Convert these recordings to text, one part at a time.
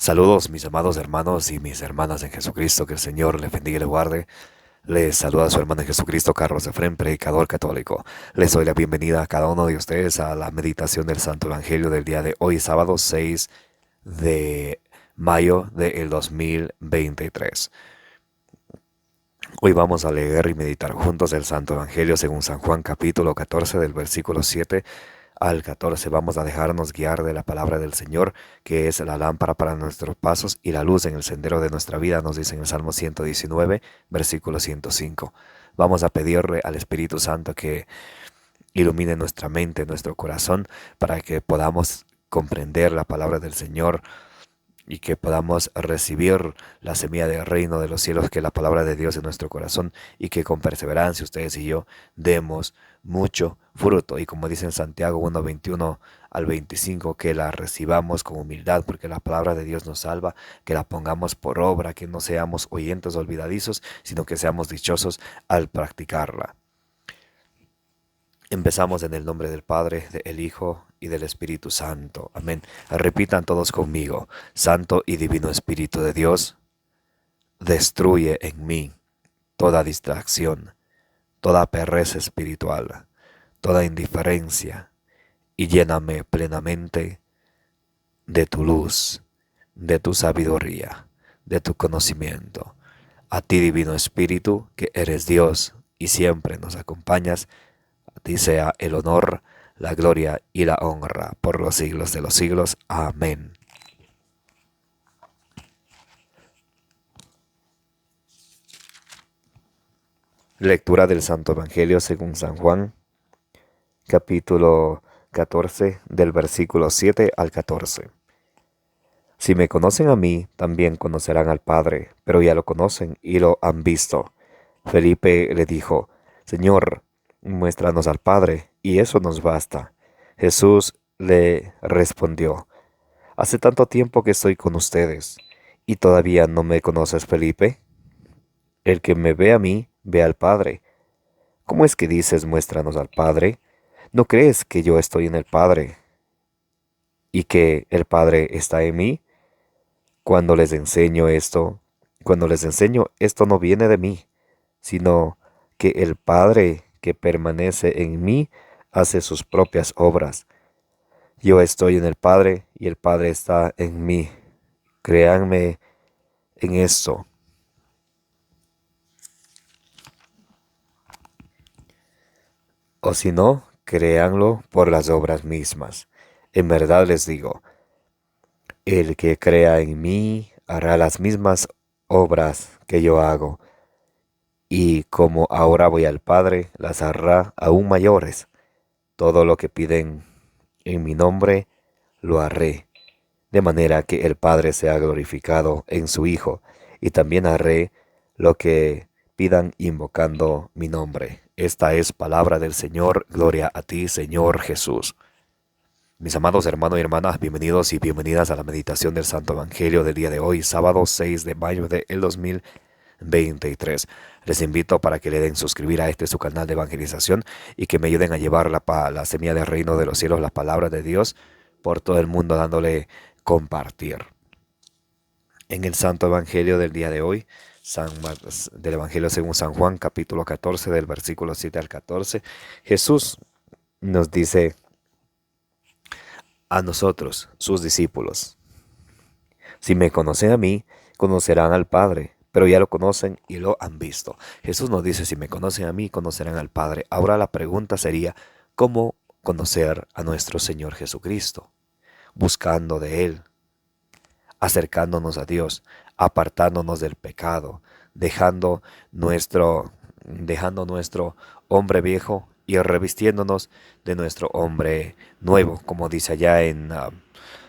Saludos mis amados hermanos y mis hermanas en Jesucristo, que el Señor les bendiga y les guarde. Les saluda su hermano en Jesucristo, Carlos Efrén, predicador católico. Les doy la bienvenida a cada uno de ustedes a la meditación del Santo Evangelio del día de hoy, sábado 6 de mayo del 2023. Hoy vamos a leer y meditar juntos el Santo Evangelio según San Juan capítulo 14 del versículo 7 al 14. Vamos a dejarnos guiar de la palabra del Señor, que es la lámpara para nuestros pasos y la luz en el sendero de nuestra vida, nos dice en el Salmo 119, versículo 105. Vamos a pedirle al Espíritu Santo que ilumine nuestra mente, nuestro corazón, para que podamos comprender la palabra del Señor y que podamos recibir la semilla del reino de los cielos, que es la palabra de Dios en nuestro corazón, y que con perseverancia ustedes y yo demos mucho fruto. Y como dice en Santiago 1:21 al 25, que la recibamos con humildad, porque la palabra de Dios nos salva, que la pongamos por obra, que no seamos oyentes olvidadizos, sino que seamos dichosos al practicarla. Empezamos en el nombre del Padre, del Hijo y del Espíritu Santo. Amén. Repitan todos conmigo. Santo y Divino Espíritu de Dios, destruye en mí toda distracción, toda pereza espiritual, toda indiferencia, y lléname plenamente de tu luz, de tu sabiduría, de tu conocimiento. A ti, Divino Espíritu, que eres Dios y siempre nos acompañas, a ti sea el honor, la gloria y la honra por los siglos de los siglos. Amén. Lectura del Santo Evangelio según San Juan, capítulo 14, del versículo 7 al 14. Si me conocen a mí, también conocerán al Padre, pero ya lo conocen y lo han visto. Felipe le dijo, Señor, muéstranos al Padre, y eso nos basta. Jesús le respondió, Hace tanto tiempo que estoy con ustedes, ¿y todavía no me conoces, Felipe? El que me ve a mí, ve al Padre. ¿Cómo es que dices, muéstranos al Padre? ¿No crees que yo estoy en el Padre y que el Padre está en mí? Cuando les enseño esto, cuando les enseño esto no viene de mí, sino que el Padre que permanece en mí hace sus propias obras. Yo estoy en el Padre y el Padre está en mí. Créanme en esto. O si no, créanlo por las obras mismas. En verdad les digo, el que crea en mí hará las mismas obras que yo hago, y como ahora voy al Padre, las hará aún mayores. Todo lo que piden en mi nombre, lo haré, de manera que el Padre sea glorificado en su Hijo, y también haré lo que pidan invocando mi nombre. Esta es palabra del Señor. Gloria a ti, Señor Jesús. Mis amados hermanos y hermanas, bienvenidos y bienvenidas a la meditación del Santo Evangelio del día de hoy, sábado 6 de mayo del 2023. Les invito para que le den suscribir a su canal de evangelización y que me ayuden a llevar la semilla del reino de los cielos, la palabra de Dios, por todo el mundo, dándole compartir. En el Santo Evangelio del día de hoy, del Evangelio según San Juan, capítulo 14, del versículo 7 al 14, Jesús nos dice a nosotros, sus discípulos, si me conocen a mí, conocerán al Padre, pero ya lo conocen y lo han visto. Jesús nos dice, si me conocen a mí, conocerán al Padre. Ahora la pregunta sería, ¿cómo conocer a nuestro Señor Jesucristo? Buscando de Él, acercándonos a Dios, apartándonos del pecado, dejando nuestro hombre viejo y revistiéndonos de nuestro hombre nuevo, como dice allá en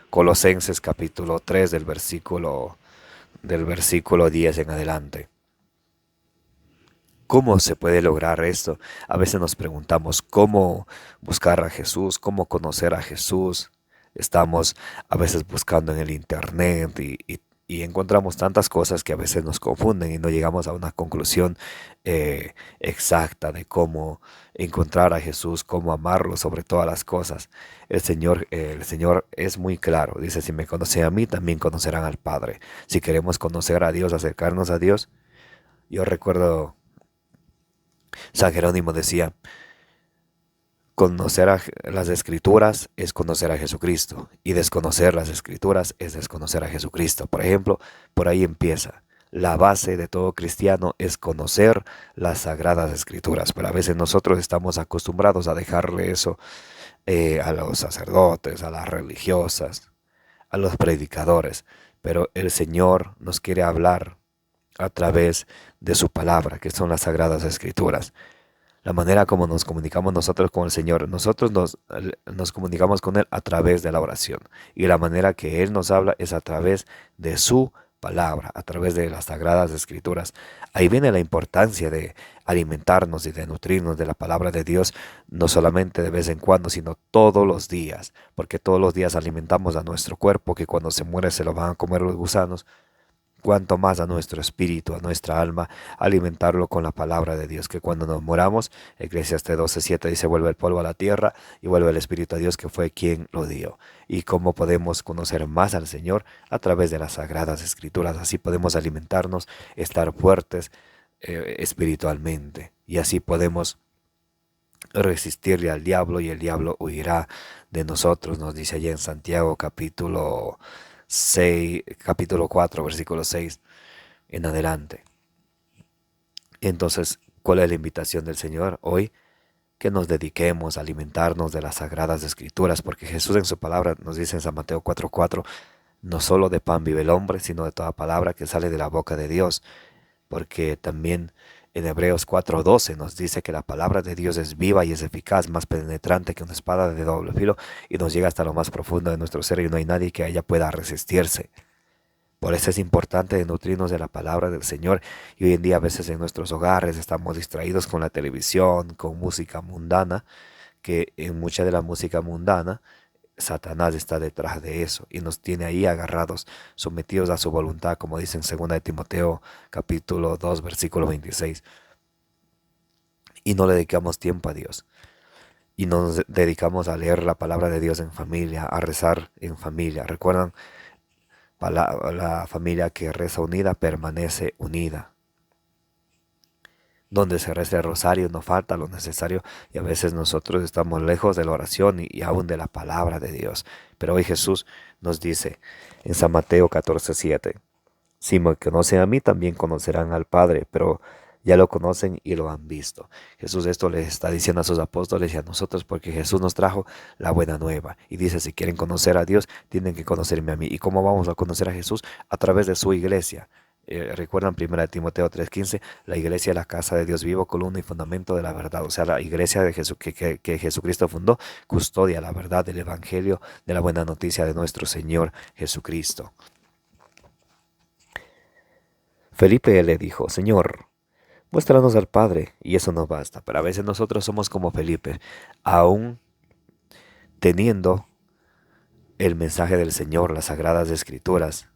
Colosenses capítulo 3 del versículo 10 en adelante. ¿Cómo se puede lograr esto? A veces nos preguntamos cómo buscar a Jesús, cómo conocer a Jesús. Estamos a veces buscando en el internet y encontramos tantas cosas que a veces nos confunden y no llegamos a una conclusión exacta de cómo encontrar a Jesús, cómo amarlo sobre todas las cosas. El Señor es muy claro. Dice, si me conocen a mí, también conocerán al Padre. Si queremos conocer a Dios, acercarnos a Dios. Yo recuerdo, San Jerónimo decía, conocer a las Escrituras es conocer a Jesucristo, y desconocer las Escrituras es desconocer a Jesucristo. Por ejemplo, por ahí empieza. La base de todo cristiano es conocer las Sagradas Escrituras, pero a veces nosotros estamos acostumbrados a dejarle eso a los sacerdotes, a las religiosas, a los predicadores, pero el Señor nos quiere hablar a través de su palabra, que son las Sagradas Escrituras. La manera como nos comunicamos nosotros con el Señor, nosotros nos comunicamos con Él a través de la oración. Y la manera que Él nos habla es a través de su palabra, a través de las Sagradas Escrituras. Ahí viene la importancia de alimentarnos y de nutrirnos de la palabra de Dios, no solamente de vez en cuando, sino todos los días, porque todos los días alimentamos a nuestro cuerpo, que cuando se muere se lo van a comer los gusanos. Cuanto más a nuestro espíritu, a nuestra alma, alimentarlo con la palabra de Dios, que cuando nos moramos, Eclesiastés 12:7 dice, vuelve el polvo a la tierra y vuelve el espíritu a Dios, que fue quien lo dio. Y cómo podemos conocer más al Señor a través de las Sagradas Escrituras. Así podemos alimentarnos, estar fuertes espiritualmente, y así podemos resistirle al diablo, y el diablo huirá de nosotros. Nos dice allá en Santiago capítulo 4, versículo 6 en adelante. Entonces, ¿cuál es la invitación del Señor hoy? Que nos dediquemos a alimentarnos de las Sagradas Escrituras, porque Jesús en su palabra nos dice en San Mateo 4:4, no solo de pan vive el hombre, sino de toda palabra que sale de la boca de Dios. Porque también en Hebreos 4:12 nos dice que la palabra de Dios es viva y es eficaz, más penetrante que una espada de doble filo, y nos llega hasta lo más profundo de nuestro ser, y no hay nadie que a ella pueda resistirse. Por eso es importante nutrirnos de la palabra del Señor. Y hoy en día a veces en nuestros hogares estamos distraídos con la televisión, con música mundana, que en mucha de la música mundana Satanás está detrás de eso y nos tiene ahí agarrados, sometidos a su voluntad, como dice en 2 de Timoteo capítulo 2 versículo 26. Y no le dedicamos tiempo a Dios. Y nos dedicamos a leer la palabra de Dios en familia, a rezar en familia. ¿Recuerdan? La familia que reza unida permanece unida. Donde se reza el rosario no falta lo necesario, y a veces nosotros estamos lejos de la oración y aún de la palabra de Dios. Pero hoy Jesús nos dice en San Mateo 14:7, si me conocen a mí, también conocerán al Padre, pero ya lo conocen y lo han visto. Jesús esto les está diciendo a sus apóstoles y a nosotros, porque Jesús nos trajo la buena nueva. Y dice, si quieren conocer a Dios, tienen que conocerme a mí. ¿Y cómo vamos a conocer a Jesús? A través de su iglesia. Recuerdan 1 Timoteo 3:15, la iglesia es la casa de Dios vivo, columna y fundamento de la verdad. O sea, la iglesia de que Jesucristo fundó, custodia la verdad del evangelio, de la buena noticia de nuestro Señor Jesucristo. Felipe le dijo, Señor, muéstranos al Padre, y eso nos basta. Pero a veces nosotros somos como Felipe, aún teniendo el mensaje del Señor, las Sagradas Escrituras,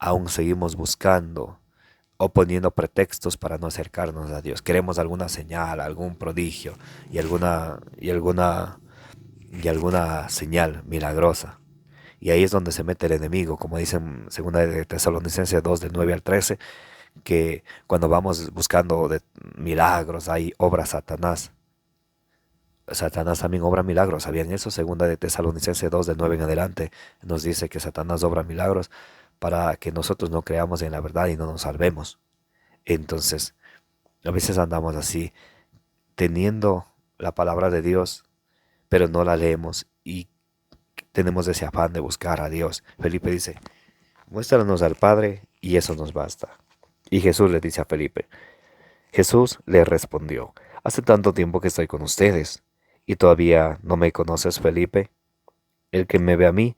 aún seguimos buscando o poniendo pretextos para no acercarnos a Dios. Queremos alguna señal, algún prodigio y alguna señal milagrosa. Y ahí es donde se mete el enemigo, como dicen en 2 de Tesalonicenses 2, del 9 al 13, que cuando vamos buscando milagros, ahí obra Satanás. Satanás también obra milagros. ¿Sabían eso? 2 de Tesalonicenses 2, del 9 en adelante, nos dice que Satanás obra milagros para que nosotros no creamos en la verdad y no nos salvemos. Entonces, a veces andamos así, teniendo la palabra de Dios, pero no la leemos y tenemos ese afán de buscar a Dios. Felipe dice, muéstranos al Padre y eso nos basta. Y Jesús le dice a Felipe, Jesús le respondió, hace tanto tiempo que estoy con ustedes y todavía no me conoces, Felipe. El que me ve a mí,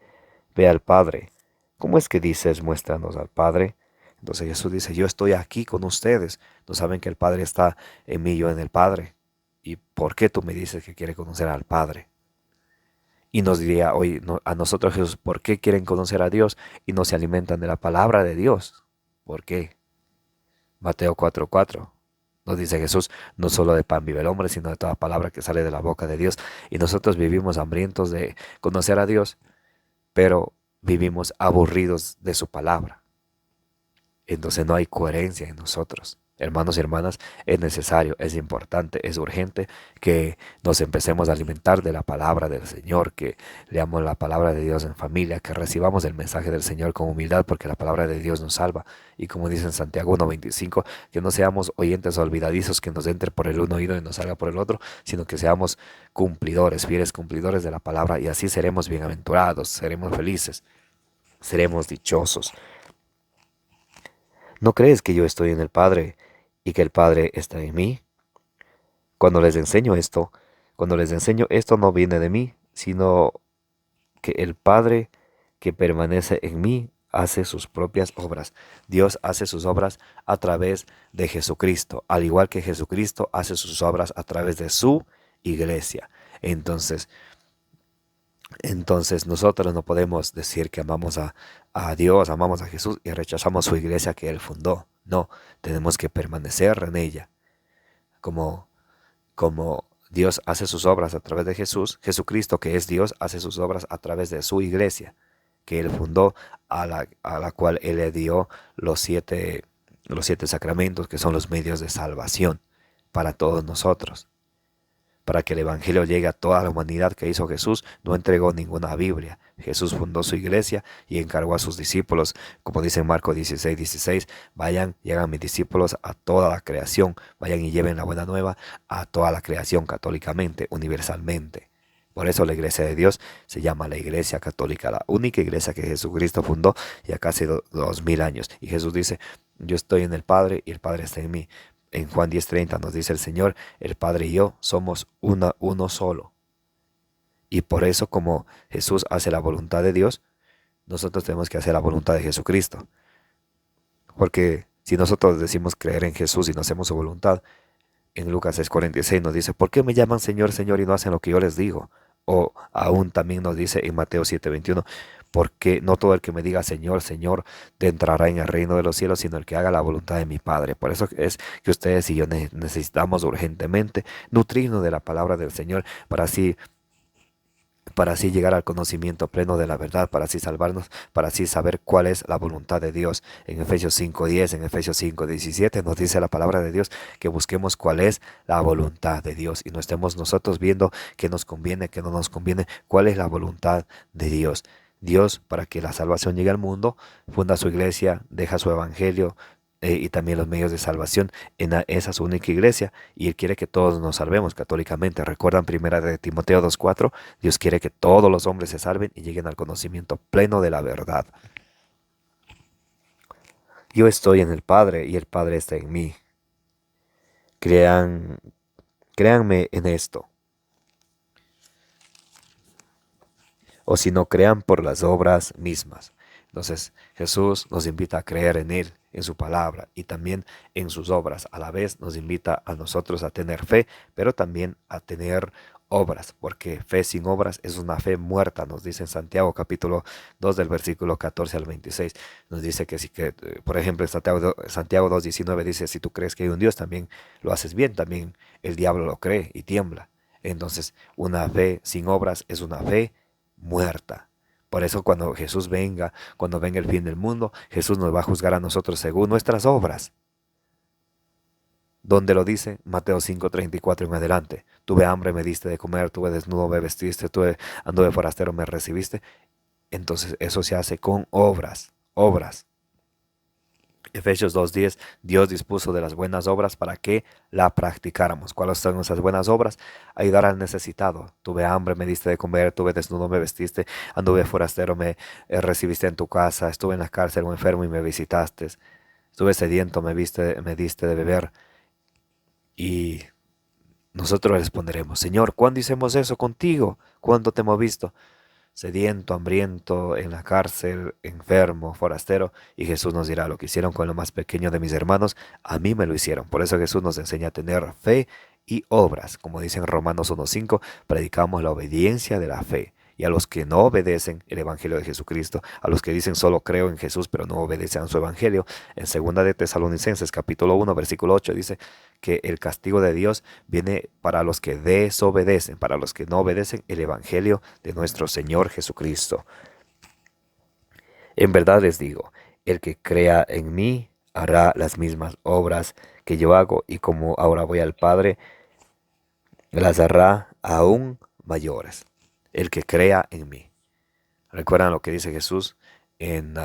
ve al Padre. ¿Cómo es que dices, muéstranos al Padre? Entonces Jesús dice, yo estoy aquí con ustedes. No saben que el Padre está en mí, yo en el Padre. ¿Y por qué tú me dices que quieres conocer al Padre? Y nos diría hoy a nosotros Jesús, ¿por qué quieren conocer a Dios y no se alimentan de la palabra de Dios? ¿Por qué? Mateo 4:4. Nos dice Jesús, no solo de pan vive el hombre, sino de toda palabra que sale de la boca de Dios. Y nosotros vivimos hambrientos de conocer a Dios, pero vivimos aburridos de su palabra. Entonces no hay coherencia en nosotros. Hermanos y hermanas, es necesario, es importante, es urgente que nos empecemos a alimentar de la palabra del Señor, que leamos la palabra de Dios en familia, que recibamos el mensaje del Señor con humildad, porque la palabra de Dios nos salva. Y como dice en Santiago 1:25, que no seamos oyentes olvidadizos, que nos entre por el un oído y nos salga por el otro, sino que seamos cumplidores, fieles cumplidores de la palabra, y así seremos bienaventurados, seremos felices, seremos dichosos. ¿No crees que yo estoy en el Padre y que el Padre está en mí? Cuando les enseño esto, no viene de mí, sino que el Padre que permanece en mí hace sus propias obras. Dios hace sus obras a través de Jesucristo, al igual que Jesucristo hace sus obras a través de su iglesia. Entonces nosotros no podemos decir que amamos a Dios, amamos a Jesús y rechazamos su iglesia que Él fundó. No, tenemos que permanecer en ella. Como Dios hace sus obras a través de Jesús, Jesucristo que es Dios hace sus obras a través de su iglesia que Él fundó, a la cual Él le dio los siete sacramentos, que son los medios de salvación para todos nosotros. Para que el Evangelio llegue a toda la humanidad que hizo Jesús, no entregó ninguna Biblia. Jesús fundó su iglesia y encargó a sus discípulos, como dice en Marcos 16:16, vayan y hagan mis discípulos a toda la creación, vayan y lleven la buena nueva a toda la creación católicamente, universalmente. Por eso la iglesia de Dios se llama la iglesia católica, la única iglesia que Jesucristo fundó ya casi 2000 años. Y Jesús dice, yo estoy en el Padre y el Padre está en mí. En Juan 10:30 nos dice el Señor, el Padre y yo somos uno solo. Y por eso como Jesús hace la voluntad de Dios, nosotros tenemos que hacer la voluntad de Jesucristo. Porque si nosotros decimos creer en Jesús y no hacemos su voluntad, en Lucas 6:46 nos dice, ¿por qué me llaman Señor, Señor y no hacen lo que yo les digo? O aún también nos dice en Mateo 7:21, porque no todo el que me diga Señor, Señor, te entrará en el reino de los cielos, sino el que haga la voluntad de mi Padre. Por eso es que ustedes y yo necesitamos urgentemente nutrirnos de la palabra del Señor para así llegar al conocimiento pleno de la verdad, para así salvarnos, para así saber cuál es la voluntad de Dios. En Efesios 5:10, en Efesios 5:17 nos dice la palabra de Dios que busquemos cuál es la voluntad de Dios y no estemos nosotros viendo qué nos conviene, qué no nos conviene, cuál es la voluntad de Dios. Dios, para que la salvación llegue al mundo, funda su iglesia, deja su evangelio, y también los medios de salvación en esa su única iglesia, y Él quiere que todos nos salvemos católicamente. Recuerdan primera de Timoteo 2:4, Dios quiere que todos los hombres se salven y lleguen al conocimiento pleno de la verdad. Yo estoy en el Padre y el Padre está en mí. Créanme en esto. O si no, crean por las obras mismas. Entonces Jesús nos invita a creer en Él, en su palabra y también en sus obras. A la vez nos invita a nosotros a tener fe, pero también a tener obras, porque fe sin obras es una fe muerta, nos dice en Santiago capítulo 2 del versículo 14 al 26. Nos dice por ejemplo, en Santiago 2:19 dice, si tú crees que hay un Dios, también lo haces bien, también el diablo lo cree y tiembla. Entonces, una fe sin obras es una fe muerta. Por eso cuando cuando venga el fin del mundo, Jesús nos va a juzgar a nosotros según nuestras obras. ¿Dónde lo dice? Mateo 5:34 en adelante. Tuve hambre, me diste de comer, tuve desnudo, me vestiste, anduve forastero, me recibiste. Entonces eso se hace con obras. Efesios 2:10, Dios dispuso de las buenas obras para que la practicáramos. ¿Cuáles son esas buenas obras? Ayudar al necesitado. Tuve hambre, me diste de comer, tuve desnudo, me vestiste, anduve forastero, me recibiste en tu casa, estuve en la cárcel o enfermo y me visitaste, estuve sediento, me diste de beber. Y nosotros responderemos, Señor, ¿cuándo hicimos eso contigo? ¿Cuándo te hemos visto? Sediento, hambriento, en la cárcel, enfermo, forastero, y Jesús nos dirá, lo que hicieron con lo más pequeño de mis hermanos, a mí me lo hicieron. Por eso Jesús nos enseña a tener fe y obras. Como dice en Romanos 1:5, predicamos la obediencia de la fe. Y a los que no obedecen el Evangelio de Jesucristo, a los que dicen solo creo en Jesús, pero no obedecen a su Evangelio, en 2 de Tesalonicenses capítulo 1, versículo 8 dice que el castigo de Dios viene para los que desobedecen, para los que no obedecen el Evangelio de nuestro Señor Jesucristo. En verdad les digo, el que crea en mí hará las mismas obras que yo hago, y como ahora voy al Padre, las hará aún mayores. El que crea en mí. ¿Recuerdan lo que dice Jesús en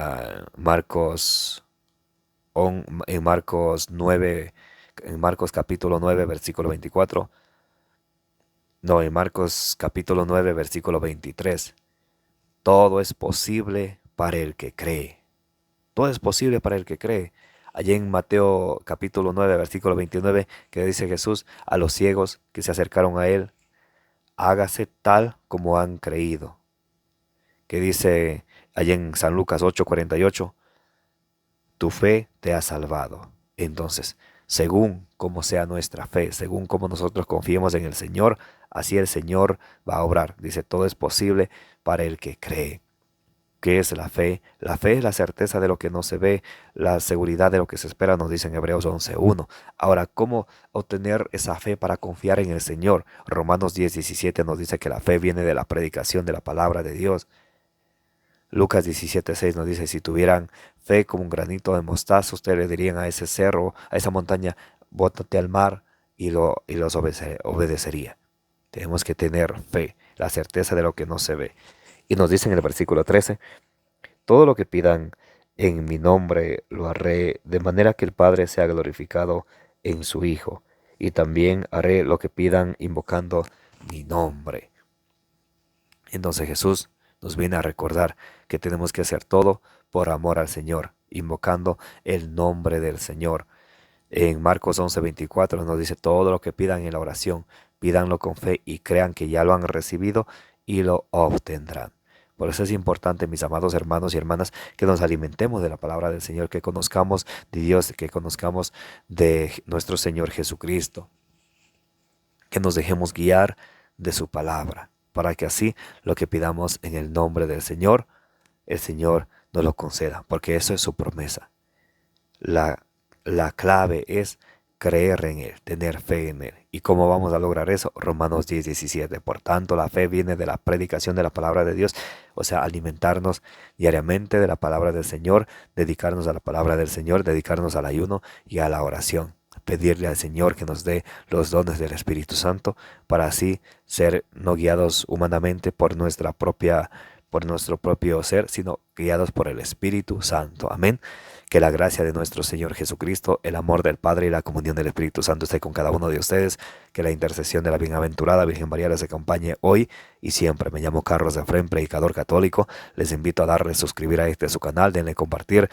Marcos 9, en Marcos capítulo 9, versículo 24? No, en Marcos capítulo 9, versículo 23. Todo es posible para el que cree. Todo es posible para el que cree. Allí en Mateo capítulo 9, versículo 29, que dice Jesús a los ciegos que se acercaron a él: hágase tal como han creído. Que dice allí en San Lucas 8:48, tu fe te ha salvado. Entonces, según como sea nuestra fe, según como nosotros confiemos en el Señor, así el Señor va a obrar. Dice, todo es posible para el que cree. ¿Qué es la fe? La fe es la certeza de lo que no se ve, la seguridad de lo que se espera, nos dice en Hebreos 11:1. Ahora, ¿cómo obtener esa fe para confiar en el Señor? Romanos 10:17 nos dice que la fe viene de la predicación de la palabra de Dios. Lucas 17:6 nos dice, si tuvieran fe como un granito de mostaza, ustedes le dirían a ese cerro, a esa montaña, bótate al mar, y los obedecería. Tenemos que tener fe, la certeza de lo que no se ve. Y nos dice en el versículo 13, todo lo que pidan en mi nombre lo haré, de manera que el Padre sea glorificado en su Hijo. Y también haré lo que pidan invocando mi nombre. Entonces Jesús nos viene a recordar que tenemos que hacer todo por amor al Señor, invocando el nombre del Señor. En Marcos 11:24 nos dice, todo lo que pidan en la oración, pídanlo con fe y crean que ya lo han recibido y lo obtendrán. Por eso es importante, mis amados hermanos y hermanas, que nos alimentemos de la palabra del Señor, que conozcamos de Dios, que conozcamos de nuestro Señor Jesucristo, que nos dejemos guiar de su palabra, para que así lo que pidamos en el nombre del Señor, el Señor nos lo conceda, porque eso es su promesa. La clave es creer en Él, tener fe en Él. ¿Y cómo vamos a lograr eso? Romanos 10:17. Por tanto, la fe viene de la predicación de la palabra de Dios, o sea, alimentarnos diariamente de la palabra del Señor, dedicarnos a la palabra del Señor, dedicarnos al ayuno y a la oración. Pedirle al Señor que nos dé los dones del Espíritu Santo para así ser no guiados humanamente por nuestro propio ser, sino guiados por el Espíritu Santo. Amén. Que la gracia de nuestro Señor Jesucristo, el amor del Padre y la comunión del Espíritu Santo esté con cada uno de ustedes. Que la intercesión de la bienaventurada Virgen María les acompañe hoy y siempre. Me llamo Carlos Efrén, predicador católico. Les invito a darle suscribir a su canal, denle compartir.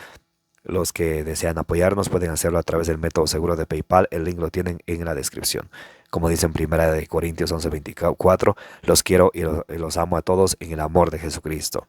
Los que desean apoyarnos pueden hacerlo a través del método seguro de PayPal. El link lo tienen en la descripción. Como dice en 1 Corintios 11:24, los quiero y los amo a todos en el amor de Jesucristo.